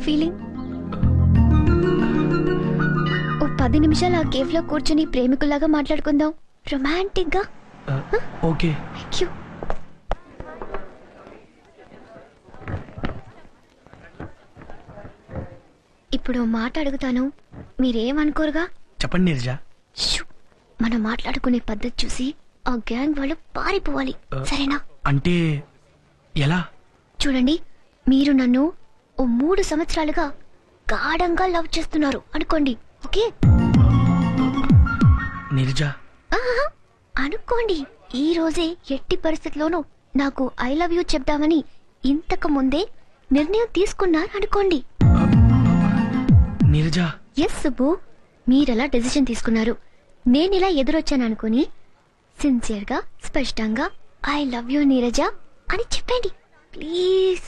Feeling? ఓ 10 నిమిషాలు ఆ cafe లో కూర్చుని ప్రేమికుల్లాగా మాట్లాడుకుందాం, రొమాంటిక్ గా. ఓకే. ఇప్పుడు మాట అడుగుతాను, మీరేమనుకోరుగా? చెప్పండి నీరజ. మనం మాట్లాడుకునే పద్ధతి చూసి ఆ గ్యాంగ్ వాళ్ళు పారిపోవాలి, సరేనా? అంటే ఎలా? చూడండి, మీరు నన్ను ఓ 3 సంవత్సరాలుగా గాఢంగా లవ్ చేస్తున్నారు అనుకోండి, ఓకే? నీరజ అనుకోండి. ఈ రోజే ఎట్టి పరిస్థితిలోనూ నాకు ఐ లవ్ యూ చెప్దామని ఇంతకు ముందే నిర్ణయం తీసుకున్నారు అనుకోండి. నీరజ. ఎస్ సుబ్బు, మీరెలా డెసిషన్ తీసుకున్నారు, నేనిలా ఎదురొచ్చాను అనుకుని సిన్సియర్ గా స్పష్టంగా ఐ లవ్ యూ నీరజ అని చెప్పండి ప్లీజ్.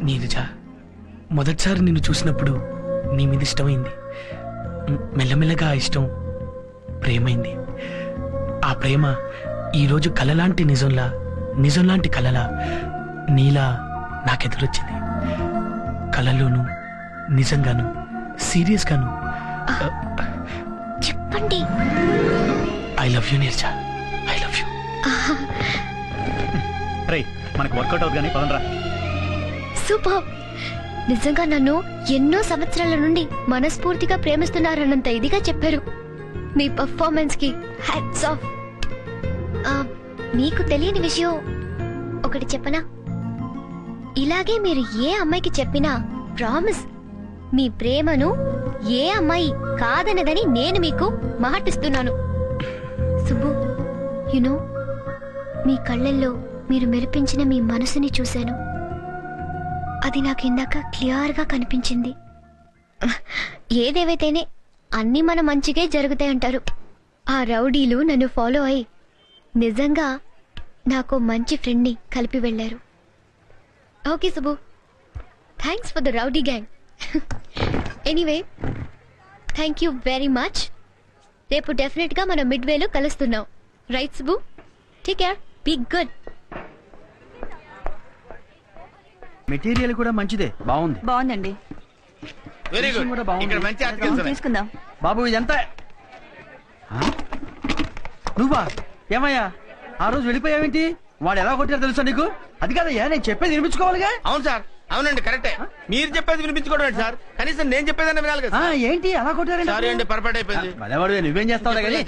నీరజ, మొదటిసారి నిన్ను చూసినప్పుడు నీ మీద ఇష్టమైంది. మెల్లమెల్లగా ఆ ఇష్టం ప్రేమైంది. ఆ ప్రేమ ఈరోజు కలలాంటి నిజంలాంటి కలలా నీలా నాకెదురొచ్చింది. కలలోను, నిజంగాను, సీరియస్ గాను. చెప్పండి. I love you Neeraja, I love you. మనకు వర్కౌట్ అవుతుంది కానీ పదండ్రా. సూపర్. నిజంగా నన్ను ఎన్నో సంవత్సరాల నుండి మనస్ఫూర్తిగా ప్రేమిస్తున్నారన్నంత ఇదిగా చెప్పారు. మీ పర్ఫార్మెన్స్ కి హ్యాట్స్ ఆఫ్. మీకు తెలియని విషయం ఒకటి చెప్పనా? ఇలాగే మీరు ఏ అమ్మాయికి చెప్పినా ప్రామిస్, మీ ప్రేమను ఏ అమ్మాయి కాదనదని నేను మీకు మాటిస్తున్నాను. సుబ్బు, యునో, మీ కళ్ళల్లో మీరు మెరిపించిన మీ మనసుని చూశాను. అది నాకు ఇందాక క్లియర్ గా కనిపించింది. ఏదేవైతేనే అన్ని మన మంచిగే జరుగుతాయంటారు. ఆ రౌడీలు నన్ను ఫాలో అయి నిజంగా నాకు మంచి ఫ్రెండ్ని కలిపి వెళ్లారు. Okay Subbu, thanks for the rowdy gang. Anyway, thank you very much. రేపు డెఫినెట్ గా మనం మిడ్వేలో కలుస్తున్నాం, right Subbu? Take care, be good. Material కూడా మంచిదే, బాగుంది. బాగుందండి. Very good. ఇక్కడ మంచి ఆర్టికల్స్ ఉన్నాయి. తీసుకుందాం. బాబు ఇదంతా నువ్వా? ఏమయ్యా ఆ రోజు వెళ్ళిపోయావేంటి? వాడు ఎలా కొట్టారో తెలుసా నీకు? అది కాదయ్యా, నేను చెప్పేది వినిపించుకోవాలిగా. అవును సార్, అవునండి, కరెక్టే. మీరు చెప్పేది వినిపించుకోవడం సార్, కనీసం నేను చెప్పేదన్నా వినాలి కదా. ఏంటి అలా కొట్టారండి? సారీ అండి, పొరపాటు అయిపోయింది. భలేవాడు, నువ్వేం చేస్తావు కానీ.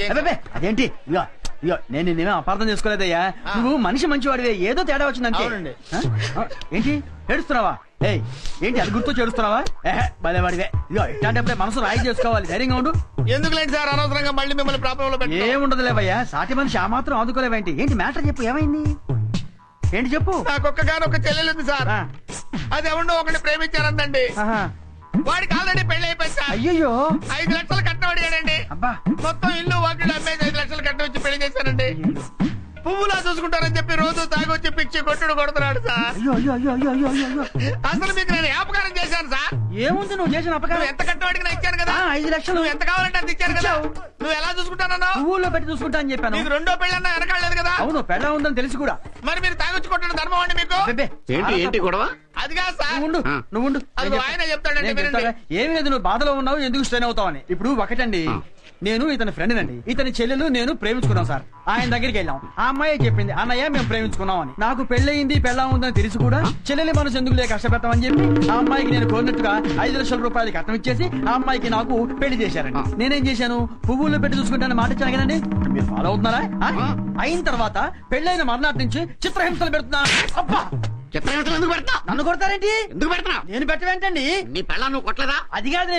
అదేంటి? ఇగో ఇగో, నేను నిన్నేమో అపార్థం చేసుకోలేదయ్యా. నువ్వు మనిషి మంచివాడివే, ఏదో తేడా వచ్చిందంటే. అవునండి. ఏంటి ఏడుస్తున్నావా? ఏంటి అది గుర్తు చేడుస్తున్నావా? భలేవాడివే. ఇగో ఇట్లాంటప్పుడే మనసు రాయి చేసుకోవాలి, ధైర్యంగా ఉండు. ఎందుకులేండి సార్ అనవసరంగా మళ్ళీ మిమ్మల్ని ప్రాబ్లం లో పెట్టి. ఏముండదులేవయ్యా, సాటి మనిషి ఆ మాత్రం ఆదుకోలేవేంటి? ఏంటి మ్యాటర్ చెప్పు, ఏమైంది? ఏంటి చెప్పు. నాకొక్కగానొక్క చెల్లెలు ఉంది సార్, అది ఎవరినో ఒకటి ప్రేమించారందండి. వాడికి ఆల్రెడీ పెళ్లి అయిపోయింది సార్. అయ్యో, 5 లక్షలు కట్నం అడిగాడండి. అబ్బా, మొత్తం ఇల్లు వాకిళ్ళు అమ్మేసి 5 లక్షలు కట్నం వచ్చి పెళ్లి చేశానండి. పువ్వులా చూసుకుంటారని చెప్పి రోజు తాగొచ్చి పిచ్చి కొట్టుడు కొడుతున్నాడు సార్. అసలు మీకు నేను అపకారం చేశాను సార్. ఏముంది నువ్వు చేసిన అపకారం? ఎంత కట్నం అడిగినా ఇచ్చాను కదా. 5 లక్షలు. నువ్వు ఎంత కావాలంటే అంత ఇచ్చాను కదా. నువ్వు ఎలా చూసుకుంటానన్నా? పువ్వుల్లో పెట్టి చూసుకుంటా అని చెప్పాను. నీకు రెండో పెళ్ళన్నా వెనకాలేదు కదా. అవును, పెళ్ళ ఉందని తెలిసి కూడా. మరి మీరు తాగొచ్చి కొట్టడం ధర్మం అండి మీకు? ఏంటి గొడవ? అది కాదు సార్. నువ్వు అది ఆయన చెప్తాడండి. ఏమి లేదు, నువ్వు బాధలో ఉన్నావు, ఎందుకు స్ట్రెయిన్ అవుతావని. ఇప్పుడు ఒకటండి, నేను ఇతని ఫ్రెండ్ నండి. ఇతని చెల్లెలు నేను ప్రేమించుకున్నాం సార్. ఆయన దగ్గరికి వెళ్ళాం. ఆ అమ్మాయి చెప్పింది, అన్నయ్య మేము ప్రేమించుకున్నాం అని. నాకు పెళ్ళయింది, పెళ్ళా ఉందని తెలిసి కూడా చెల్లెలి మనసు ఎందుకు లేక కష్టపెడతామని చెప్పి ఆ అమ్మాయికి నేను కోరినట్టుగా 5 లక్షల రూపాయలు కట్నం ఇచ్చేసి ఆ అమ్మాయికి నాకు పెళ్లి చేశారండి. నేనేం చేశాను? పువ్వుల్లో పెట్టి చూసుకుంటానని మాట ఇచ్చాను కదండి. మీరు ఫాలో అవుతున్నారా? అయిన తర్వాత పెళ్ళైన మర్నాటి నుంచి చిత్రహింసలు పెడుతున్నా. అబ్బా, చిత్రహింసలు ఎందుకు పెడతా? నన్ను కొడతారేంటి? ఎందుకు పెడతా? నేను పెట్టవేంటండి? నీ పెళ్ళ నువ్వు కొట్టలేదా? అది కాదు,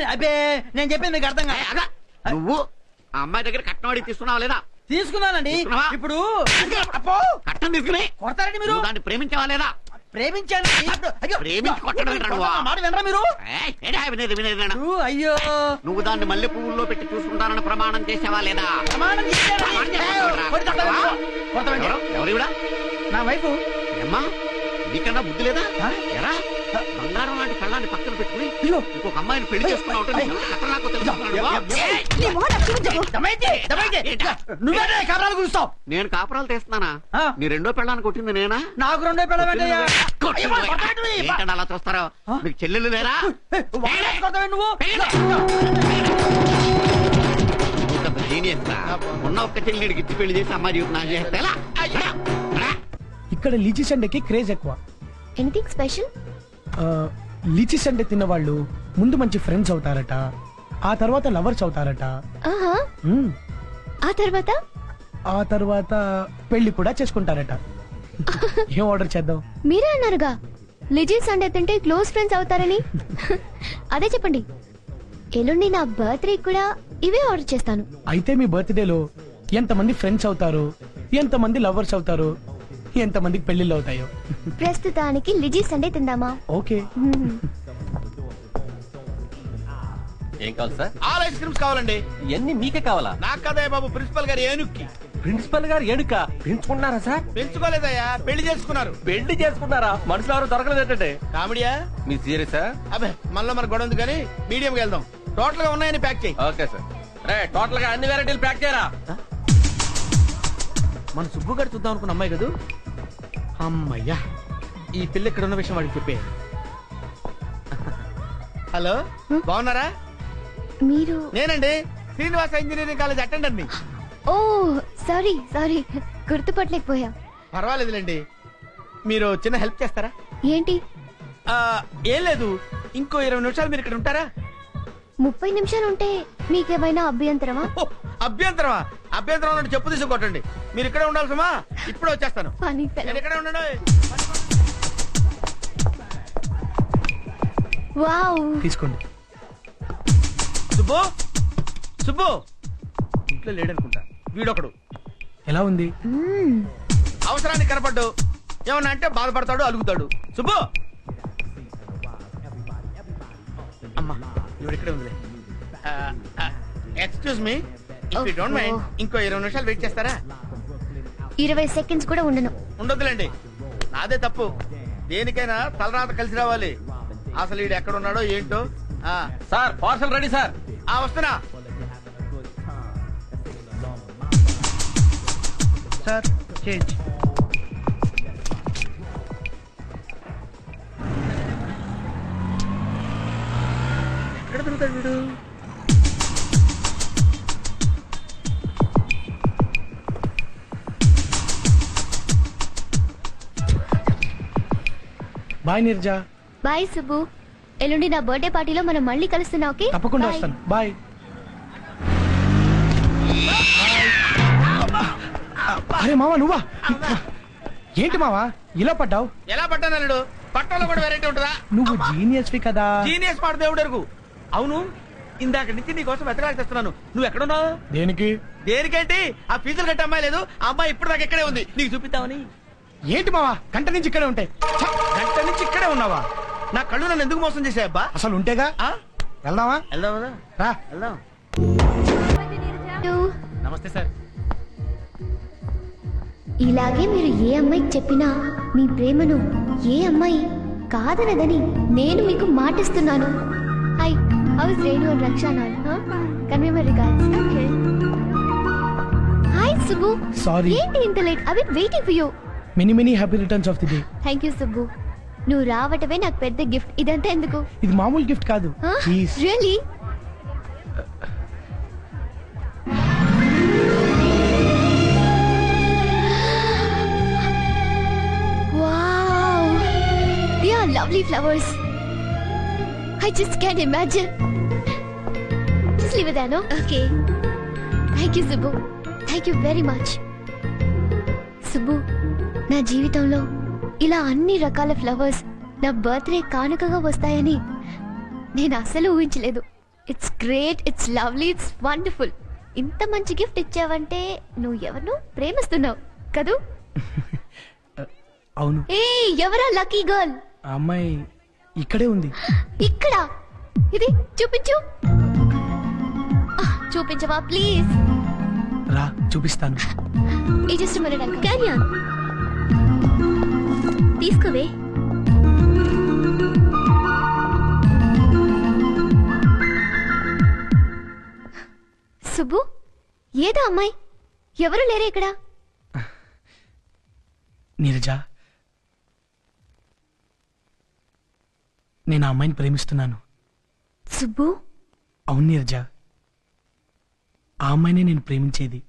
నేను చెప్పింది మీకు అర్థం కాదు. నువ్వు ఆ అమ్మాయి దగ్గర కట్నం అడిగి తీసుకున్నావా లేదా? తీసుకున్నానండి. ఇప్పుడు కట్నం తీసుకుని కొడతారండి మీరు? దాన్ని ప్రేమించావా లేదా? ప్రేమించాను. ప్రేమించి కొట్టడం మాట వినరా మీరు? వినేది. అయ్యో, నువ్వు దాన్ని మల్లె పువ్వుల్లో పెట్టి చూసుకుంటానని ప్రమాణం చేసావా లేదా? ఎవరు? ఎవరు? నా వైఫ్. ఏమ్మా, నీకన్నా బుద్ధి లేదా ఆ? ఎరా బంగారం లాంటి కళ్ళాన్ని పక్కన పెట్టుకుని అయ్యో. ఇంకొక అమ్మాయిని పెళ్లి చేసుకున్నావు అంటే నీకు ఎంత ఖతర్నాకో తెలుసుకున్నావా? దమయంతి, దమయంతి. ఏంటా? నువ్వేనే కర్రాలు కూర్స్తావు. నేను కాపురాలు తెస్తున్నానా ఆ. నీ రెండో పెళ్ళాన్ని కొట్టింది నేనా నాకు రెండో పిల్లవేంటయ్యా? కొట్టింది నువ్వే. ఏంటన్నా అలా చూస్తారో మీకు చెల్లెలు లేరా నువ్వు ఉన్న ఒక్క చెల్లెడికి ఇచ్చి పెళ్లి చేసి అమ్మాయి జీవితం నాశనం చేస్తే ఎలా? రా. ఇక్కడ లీచీ సండేకి క్రేజ్ ఎక్కువ. Anything special? లీచీ సండే తిన్నవాళ్ళు ముందు మంచి ఫ్రెండ్స్ అవుతారట, ఆ తర్వాత లవర్స్ అవుతారట, ఆహా. మ్మ్. ఆ తర్వాత పెళ్లి కూడా చేసుకుంటారట. ఏం ఆర్డర్ చేద్దాం? మీరే అన్నారుగా లిజీ సండే తింటే క్లోజ్ ఫ్రెండ్స్ అవుతారని. అదే చెప్పండి. ఎల్లుండి నా బర్త్డే కూడా ఇవే ఆర్డర్ చేస్తాను. అయితే మీ బర్త్డేలో ఎంతమంది ఫ్రెండ్స్ అవుతారు, ఎంతమంది లవర్స్ అవుతారు, ఎంతమందికి పెళ్లిళ్ళు అవుతాయో. ప్రస్తుతానికి లిజీ సండే తిందామా? ఓకే. మ్మ్. ఏం కావాలి సార్? ఆల్ ఐస్ క్రీమ్స్ కావాలండి. ఇవన్నీ మీకే కావాలా? నాకు కదా బాబు, ప్రిన్సిపల్ గారు ఏనుక్కి. ప్రిన్సిపల్ గారు ఏడుక పెంచుకుంటున్నారా సార్? పెంచుకోలేదయ్యా, పెళ్లి చేసుకున్నారు. పెళ్లి చేసుకున్నారా? మనుషులు ఎవరు దొరకలేదంటే కామెడియా? మీ సీరియసా? అబ్బే మనలో మన గొడవ ఉంది కానీ మీడియంకి వెళ్దాం. టోటల్ గా ఉన్నాయని ప్యాక్ చేయి. Okay sir. రే టోటల్ గా అన్ని వెరైటీలు ప్యాక్ చేయరా. మన సుబ్బు గారు చూద్దాం అనుకున్న అమ్మాయి కదూ. అమ్మయ్యా, ఈ పిల్ల ఇక్కడ ఉన్న విషయం వాడికి చెప్పే. హలో, బాగున్నారా? మీరు? నేనండి, శ్రీనివాస ఇంజనీరింగ్ కాలేజ్ అటెండర్ ని. ఓ సారీ సారీ, గుర్తుపట్టలేకపోయా. పర్వాలేదులేండి. మీరు చిన్న హెల్ప్ చేస్తారా? ఏంటి? ఏం లేదు, ఇంకో 20 నిమిషాలు మీరు ఇక్కడ ఉంటారా? 30 నిమిషాలు ఉంటే మీకేమైనా అభ్యంతరమా? ఓ, అభ్యంతరమా? అభ్యంతరం ఉన్నట్టు చెప్పు తీసుకొట్టండి. మీరు ఇక్కడే ఉండాల్సమా? ఇప్పుడే వచ్చేస్తాను. Funny fellow. నేను ఇక్కడే ఉండండి. వావ్. తీసుకోండి. సుబ్బు, సుబ్బు ఇంట్లో లేడనుకుంటా. వీడొకడు ఎలా ఉంది? మ్మ్. అవసరానికి కనపడ్డు, ఏమన్నా అంటే బాధపడతాడు, అలుగుతాడు. సుబ్బు అమ్మా, ఇవిడ ఇక్కడే ఉంది. Excuse me, if you don't mind ఇంకో 20 నిమిషాలు వెయిట్ చేస్తారా? 20 సెకండ్స్ కూడా ఉండను. ఉండొద్దులేండి, నాదే తప్పు. దేనికైనా తలరాత కలిసి రావాలి. అసలు ఈడు ఎక్కడ ఉన్నాడో ఏంటో. Sir parcel ready sir. వస్తున్నా సార్, చేంజ్. ఎక్కడ దొరుకుతాడు వీడు? బాయ్ నీర్జా. బాయ్ సుబ్బు. ఎల్లుండి నా బర్త్డే పార్టీలో మనం మళ్ళీ కలుస్తున్నాం. ఓకే, తప్పకుండా Bye. వస్తాను. బాయ్. అరే మావా, నువ్వా? ఏంటి మావా ఇలా పడ్డావు? ఎలా పట్టానల్లుడు? పట్టణంలో కూడా వెరైటీ ఉంటుందా? నువ్వు జీనియస్వి కదా. జీనియస్ పాడు దేవుడు ఎరుగు. అవును, ఇందాక నుంచి నీ కోసం వెతకాలి తెస్తున్నాను. నువ్వు ఎక్కడున్నావు? దేనికి? దేనికేంటి? ఆ ఫీజులు కట్టే అమ్మాయి లేదు, ఆ అమ్మాయి ఇప్పుడు దాకా ఇక్కడే ఉంది. నీకు చూపిద్దామని. ఏంటి మావా, గంట నుంచి ఇక్కడే ఉంటాయి. గంట నుంచి ఇక్కడే ఉన్నావా? నా కళ్ళు నన్ను ఎందుకు మోసం చేసాయబ్బా? అసలు ఉంటేగా. ఆ? వెళ్దామా? వెళ్దాం కదా, రా. వెళ్దాం. నమస్తే సార్. ఇలాగే మీరు ఏ అమ్మాయికి చెప్పినా మీ ప్రేమను ఏ అమ్మాయి కాదనదని నేను మీకు మాటిస్తున్నాను. Hi, how is Renu and Rakshana? Convey my regards. Okay. Hi Subbu. Sorry. ఏంటి ఇంత late? I been waiting for you. Many many happy returns of the day. Thank you Subbu. నువ్వు రావటమే నాకు పెద్ద గిఫ్ట్. ఇదంతా ఎందుకు? ఇది మామూలు గిఫ్ట్ కాదు. Please. Really? Wow! They are lovely flowers. I just can't imagine. Just leave it there, no? Okay. Thank you, Subbu. Thank you very much. Subbu, నా జీవితంలో ఇలా అన్ని రకాల ఫ్లవర్స్ నా బర్త్డే కానుకగా వస్తాయని నేను అసలు ఊహించలేదు. It's great, it's lovely, it's wonderful. ఇంత మంచి గిఫ్ట్ ఇచ్చావంటే నువ్వు ఎవరినో ప్రేమిస్తున్నావు కదూ? అవును. ఏ ఎవరా లక్కీ గర్ల్? ఆ అమ్మాయి ఇక్కడే ఉంది. ఇక్కడ? ఇది చూపించు. చూపించవా ప్లీజ్? రా చూపిస్తాను. ఈ just minute uncle. Carry on. తీసుకోవే. సుబ్బు, ఏదా అమ్మాయి? ఎవరు లేరే ఇక్కడ? నీరజ, నేను ఆ అమ్మాయిని ప్రేమిస్తున్నాను. సుబ్బు, అవును నీరజ, ఆ అమ్మాయినే నేను ప్రేమించేది.